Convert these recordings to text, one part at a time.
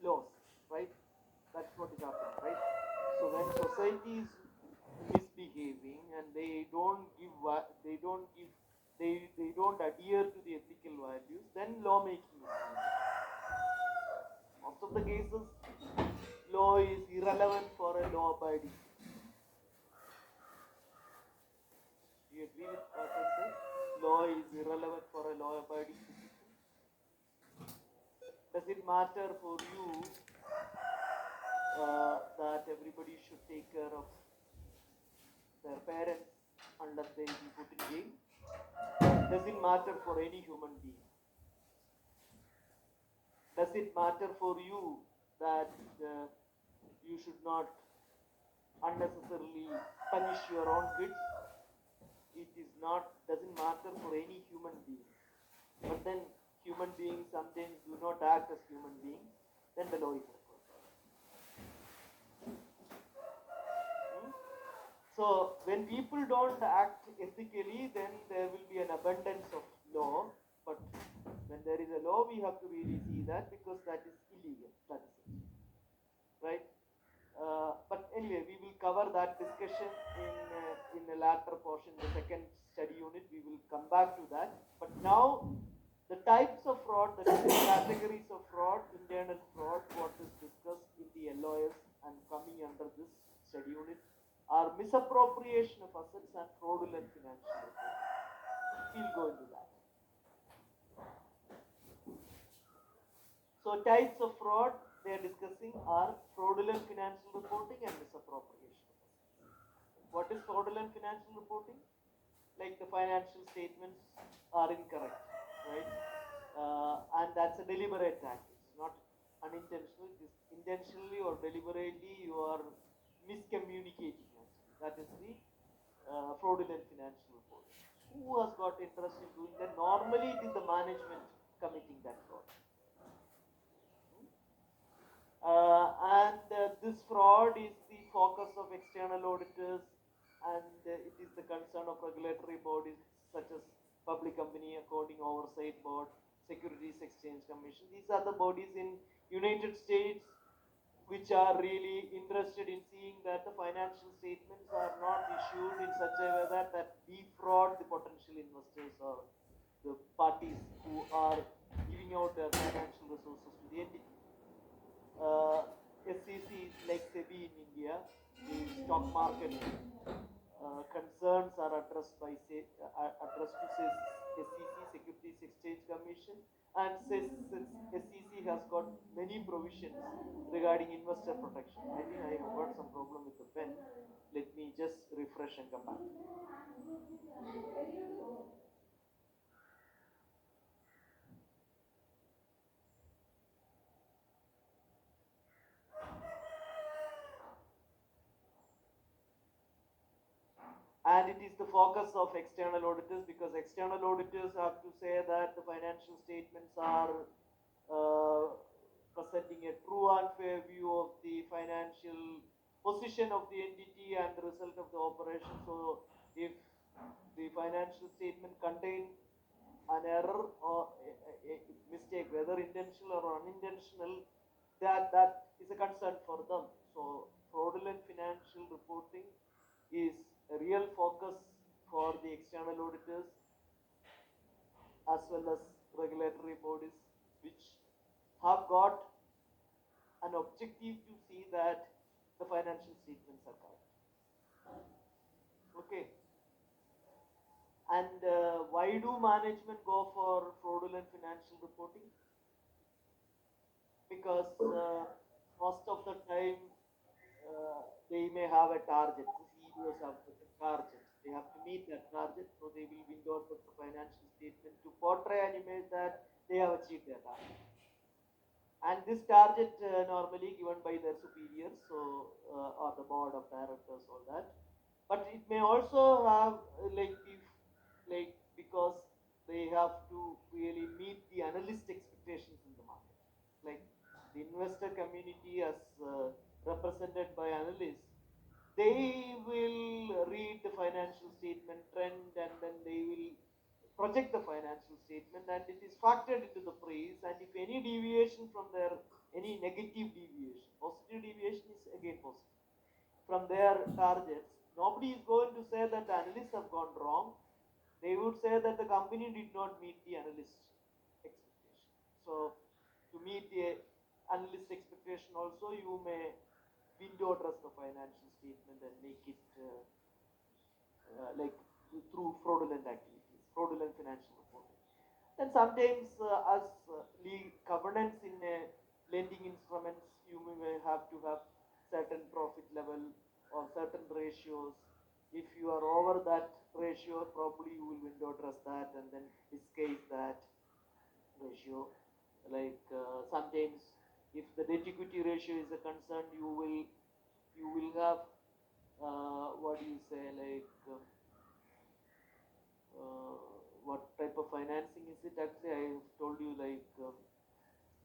laws, right? That's what is happening, right? So when society is misbehaving and they don't adhere to the ethical values, then lawmaking is needed. Most of the cases, law is irrelevant for a law-abiding citizen. Do you agree with what I said? Law is irrelevant for a law-abiding citizen. Does it matter for you that everybody should take care of their parents unless they be put in jail? Does it matter for any human being? Does it matter for you that you should not unnecessarily punish your own kids? It is not, doesn't matter for any human being. But then human beings sometimes do not act as human beings, then the law is required. Hmm? So when people don't act ethically, then there will be an abundance of law. But when there is a law, we have to really see that, because that is illegal. That is it, right? But anyway, we will cover that discussion in a later portion, the second study unit. We will come back to that. But now, the types of fraud, the different categories of fraud, internal fraud, what is discussed in the LOS and coming under this study unit, are misappropriation of assets and fraudulent financial reporting. We'll go into that. So types of fraud they are discussing are fraudulent financial reporting and misappropriation of assets. What is fraudulent financial reporting? Like the financial statements are incorrect, right? And that's a deliberate act. It's not unintentional. It is intentionally or deliberately you are miscommunicating. Actually, that is the fraudulent financial reporting. Who has got interest in doing that? Normally, it is the management committing that fraud. And this fraud is the focus of external auditors, and it is the concern of regulatory bodies such as Public Company Accounting Oversight Board, Securities Exchange Commission. These are the bodies in United States which are really interested in seeing that the financial statements are not issued in such a way that defraud the potential investors or the parties who are giving out their financial resources to the entity. SEC is like SEBI in India. The stock market concerns are addressed by addressed to SEC, Securities Exchange Commission, and SEC has got many provisions regarding investor protection. I think I have got some problem with the pen. Let me just refresh and come back. And it is the focus of external auditors, because external auditors have to say that the financial statements are presenting a true and fair view of the financial position of the entity and the result of the operation. So if the financial statement contains an error or a mistake, whether intentional or unintentional, that is a concern for them. So fraudulent financial reporting is a real focus for the external auditors as well as regulatory bodies, which have got an objective to see that the financial statements are correct. Okay. And why do management go for fraudulent financial reporting? Because most of the time they may have a target. The CEOs have a target. They have to meet that target, so they will bring out the financial statement to portray and image that they have achieved their target. And this target normally given by their superiors, so or the board of directors, all that. But it may also have like because they have to really meet the analyst expectations in the market. Like the investor community as represented by analysts, they will read the financial statement trend and then they will project the financial statement, and it is factored into the price. And if any deviation from their, any negative deviation, positive deviation is again positive, from their targets, nobody is going to say that the analysts have gone wrong. They would say that the company did not meet the analyst expectation. So to meet the analyst expectation also, you may window dress the financial statement and make it like through fraudulent activities, fraudulent financial reporting. Then sometimes as legal governance in lending instruments, you may have to have certain profit level or certain ratios. If you are over that ratio, probably you will window dress that and then disguise that ratio. Like sometimes if the debt equity ratio is a concern, you will have what do you say, like what type of financing is it? Actually, I told you, like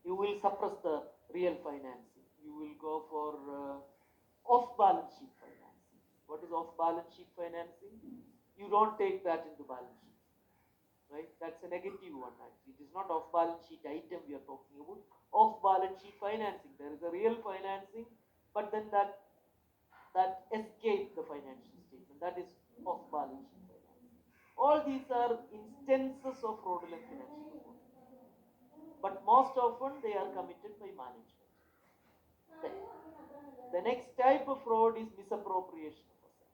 you will suppress the real financing. You will go for off balance sheet financing. What is off balance sheet financing? You don't take that into balance sheet, right? That's a negative one actually. It is not off balance sheet item we are talking about. Off balance sheet financing, there is a real financing, but then that escapes the financial statement. That is off balance sheet financing. All these are instances of fraudulent financial reporting, but most often they are committed by management. Then, the next type of fraud is misappropriation of asset.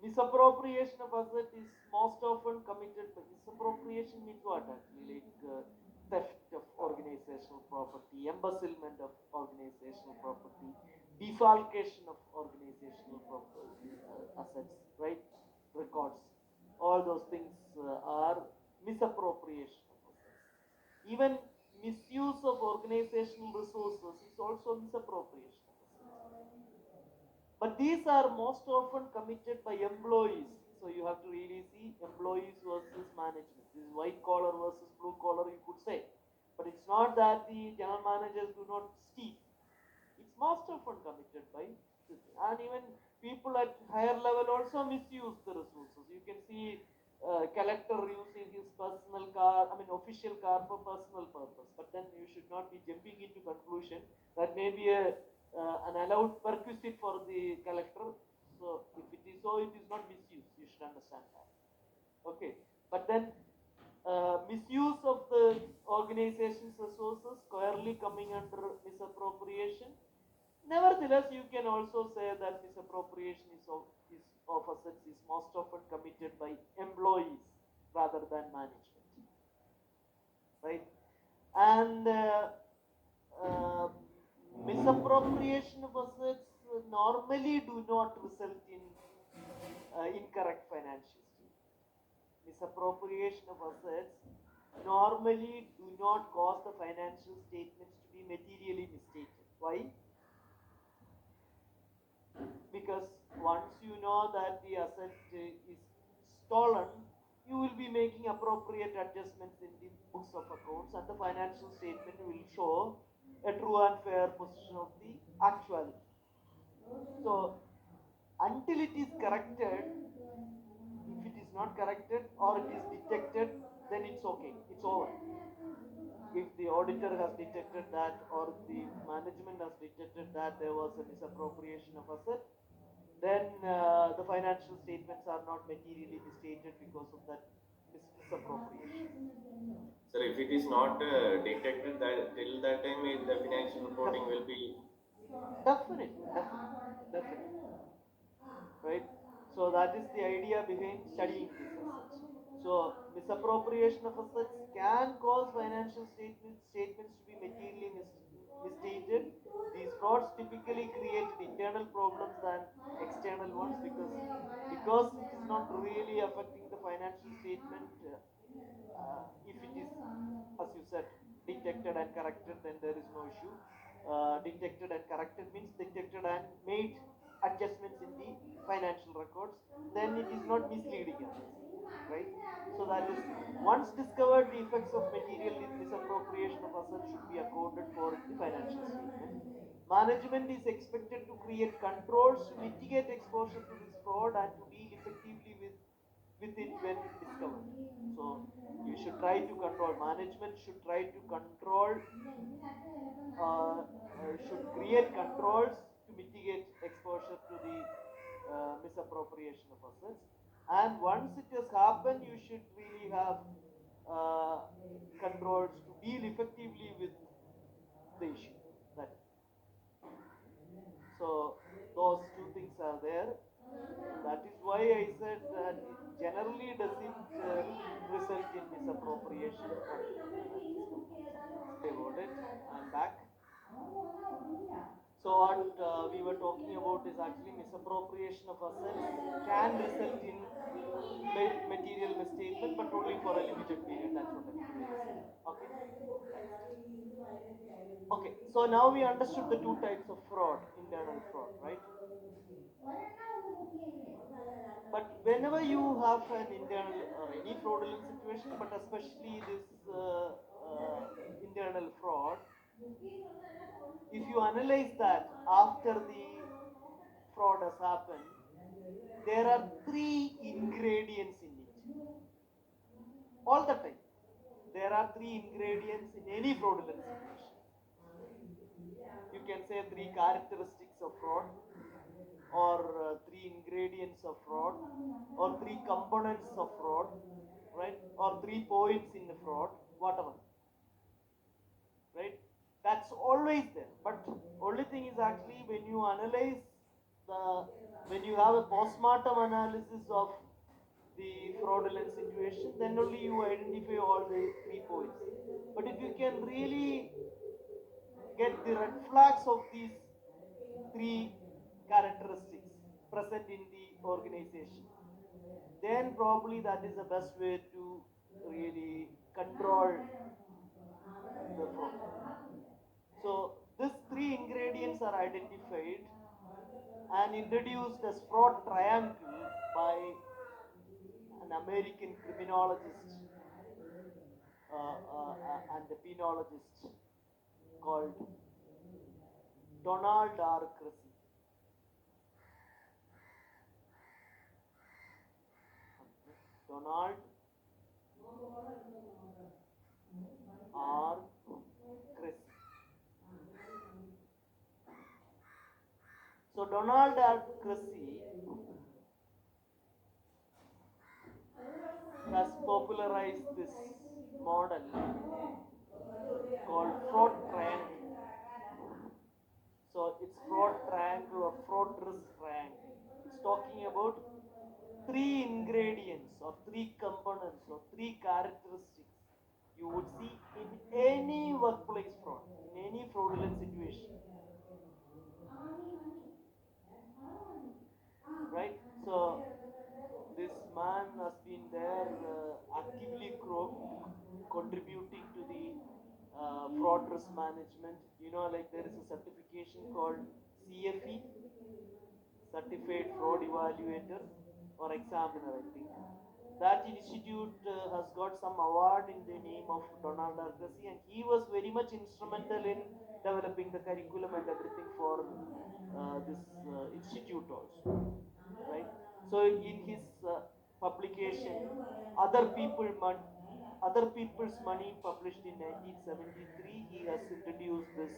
Misappropriation of asset is most often committed by, misappropriation means what actually, like theft of organizational property, embezzlement of organizational property, defalcation of organizational property, assets, right? Records. All those things are misappropriation of assets. Even misuse of organizational resources is also misappropriation of assets. But these are most often committed by employees. So you have to really see employees versus management. This is white collar versus blue collar, you could say. But it's not that the general managers do not steal. It's most often committed by this. And even people at higher level also misuse the resources. You can see collector using his personal car, I mean official car for personal purpose. But then you should not be jumping into conclusion that may be an allowed perquisite for the collector. So if it is so, it is not misuse. You should understand that. Okay, but then misuse of the organization's resources squarely coming under misappropriation. Nevertheless, you can also say that misappropriation of assets is most often committed by employees rather than management, right? And uh, misappropriation of assets normally do not result in incorrect financial statement. Misappropriation of assets normally do not cause the financial statements to be materially misstated. Why? Because once you know that the asset is stolen, you will be making appropriate adjustments in the books of accounts, and the financial statement will show a true and fair position of the actuality. So until it is corrected, if it is not corrected or it is detected, then it's okay, it's over. If the auditor has detected that or the management has detected that there was a misappropriation of asset, then the financial statements are not materially misstated because of that misappropriation. Sir, if it is not detected that till that time, the financial reporting will be. Definitely, definitely, definitely, right? So that is the idea behind studying these assets. So misappropriation of assets can cause financial statements to be materially misstated. These frauds typically create internal problems than external ones, because it is not really affecting the financial statement. If it is, as you said, detected and corrected, then there is no issue. Detected and corrected means detected and made adjustments in the financial records, then it is not misleading assets, right? So that is, once discovered, the effects of material misappropriation of assets should be accounted for in the financial statement. Management is expected to create controls to mitigate exposure to this fraud and to deal effectively with it when discovered. So you should try to control, management should try to control, should create controls to mitigate exposure to the misappropriation of assets. And once it has happened, you should really have uh, controls to deal effectively with the issue. That so those two things are there. That is why I said that it generally doesn't result in misappropriation. About it. I'm back. So what we were talking about is actually misappropriation of assets can result in material misstatement, but only for a limited period. That's what I'm saying. Okay. Okay. So now we understood the two types of fraud: internal fraud, right? But whenever you have an internal or any fraudulent situation, but especially this internal fraud, if you analyze that after the fraud has happened, there are three ingredients in it. All the time. There are three ingredients in any fraudulent situation. You can say three characteristics of fraud, or three ingredients of fraud, or three components of fraud, right? Or 3 points in the fraud, whatever, right? That's always there. But only thing is actually when you analyze the, when you have a postmortem analysis of the fraudulent situation, then only you identify all the 3 points. But if you can really get the red flags of these three characteristics present in the organization, then probably that is the best way to really control the fraud. So these three ingredients are identified and introduced as fraud triangle by an American criminologist and a penologist called Donald R. Cressy. Donald R. Cressy. So Donald R. Cressy has popularized this model called fraud triangle. So it's fraud triangle or fraud risk triangle. It's talking about three ingredients or three components or three characteristics you would see in any workplace fraud, in any fraudulent situation. Right? So this man has been there actively contributing to the fraud risk management. You know, like there is a certification called CFE, Certified Fraud Evaluator or Examiner, I think. That institute has got some award in the name of Donald R. Cressy, and he was very much instrumental in developing the curriculum and everything for this institute also, right? So in his publication, Other People's Money, published in 1973, he has introduced this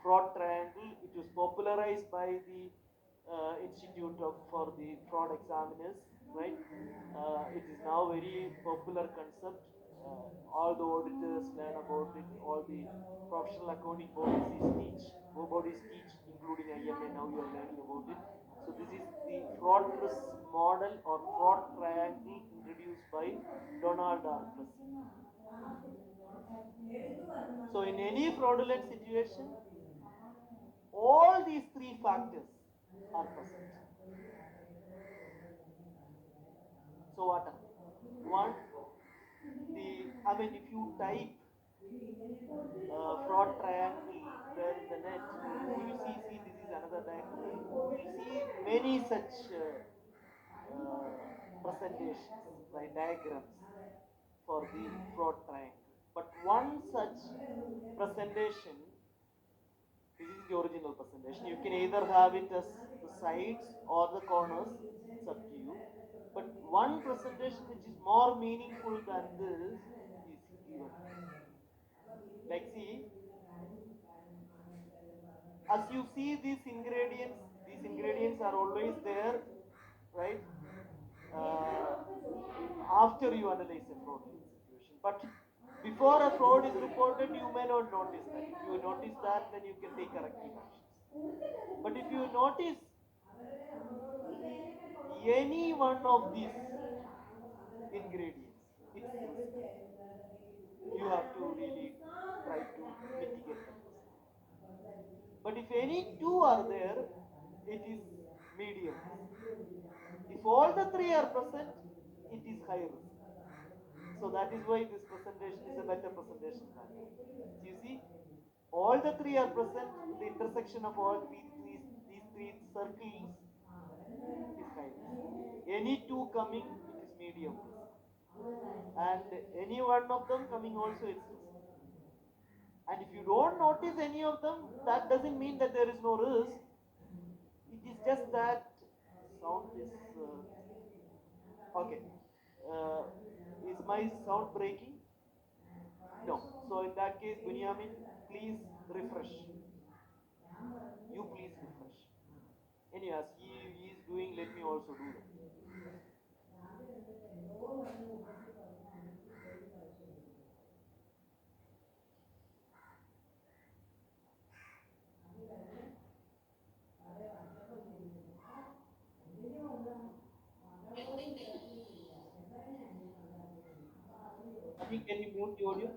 fraud triangle. It was popularized by the Institute for the Fraud Examiners, right? It is now very popular concept. All the auditors learn about it. All the professional accounting bodies teach, including IMA. Now you are learning about it. So this is the fraud risk model or fraud triangle introduced by Donald R. Cressy. So in any fraudulent situation, all these three factors are present. So what are? One, if you type fraud triangle there in the net, you will see this is another diagram. You will see many such presentations, right, diagrams for the fraud triangle. But one such presentation, this is the original presentation. You can either have it as the sides or the corners, it's up to you. But one presentation which is more meaningful than this is given. Like, see, as you see these ingredients are always there, right? After you analyze a fraudulent situation. But before a fraud is reported, you may not notice that. If you notice that, then you can take corrective actions. But if you notice any one of these ingredients, it's risky. You have to really try to mitigate that risk. But if any two are there, it is medium. If all the three are present, it is high risk. So that is why this presentation is a better presentation than that. You see, all the three are present, the intersection of all these three circles is high risk. Any two coming, it is medium risk. And any one of them coming also, it's risk. And if you don't notice any of them, that doesn't mean that there is no risk. It is just that sound is okay. Uh, is my sound breaking? No. So in that case, Bunyamin, please refresh. You please refresh. Anyways, he is doing, let me also do that. I think, can you mute the audio?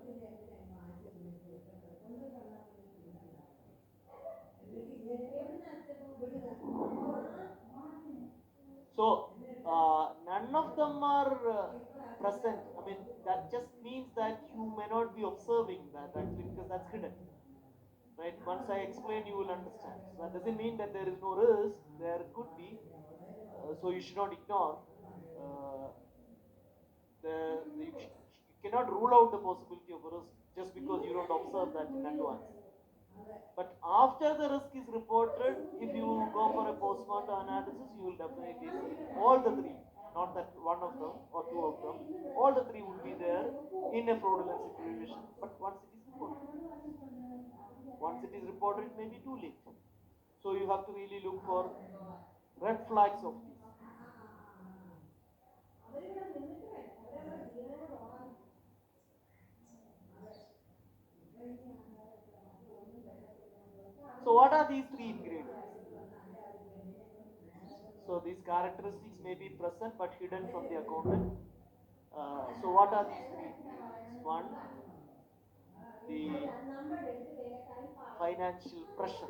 So, none of them are present. I mean, that just means that you may not be observing that actually because that's hidden. Right? Once I explain, you will understand. So that doesn't mean that there is no risk. There could be. So you should not ignore. Uh, you cannot rule out the possibility of a risk just because you don't observe that in advance. But after the risk is reported, if you go for a postmortem analysis, you will definitely see all the three, not that one of them or two of them, all the three would be there in a fraudulent situation. But once it is reported, it may be too late. So you have to really look for red flags of this. So what are these three ingredients? So these characteristics may be present but hidden from the accountant. So what are these three ingredients? One, the financial pressure.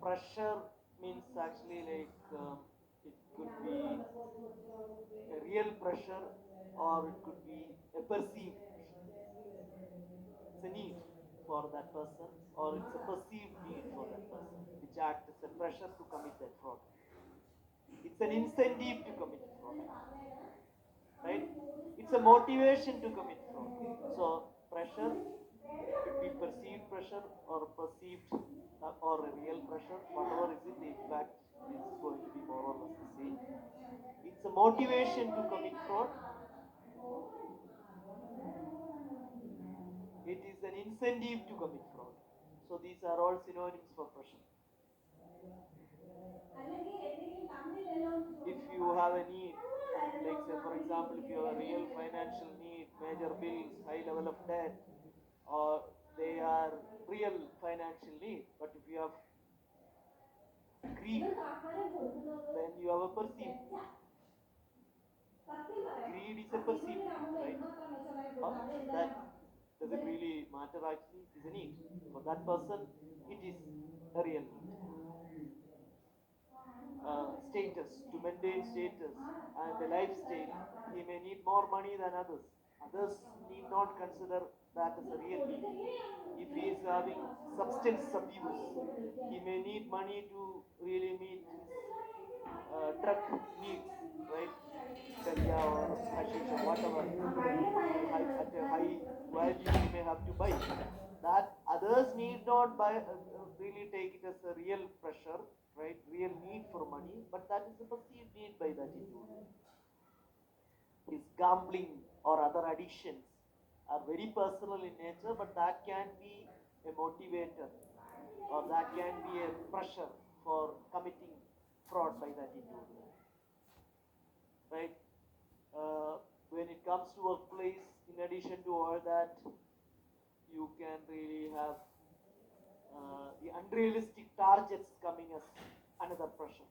Pressure means actually like it could be a real pressure or it could be a perceived pressure. It's a need for that person or it's a perceived need for that person which acts as a pressure to commit that fraud. It's an incentive to commit fraud, right? It's a motivation to commit fraud. So pressure could be perceived pressure or perceived or a real pressure, whatever is it, the impact is going to be more or less the same. It's a motivation to commit fraud. It is an incentive to commit fraud. So these are all synonyms for pressure. If you have a need, like say for example, if you have a real financial need, major bills, high level of debt, or they are real financial need, but if you have greed, then you have a perceived need. Greed is a perceived need, right? That doesn't really matter actually, it is a need. For that person, it is a real need. Status, to maintain status and the lifestyle, he may need more money than others. others need not consider that as a real need. If he is having substance abuse, he may need money to really meet his drug needs, right? Sharia or hashish or whatever, at a high value he may have to buy. That others need not buy, really take it as a real pressure, right? Real need for money, but that is a perceived need by that individual. His gambling or other addictions are very personal in nature, but that can be a motivator or that can be a pressure for committing fraud by that individual, right? When it comes to workplace, in addition to all that, you can really have the unrealistic targets coming as another pressure.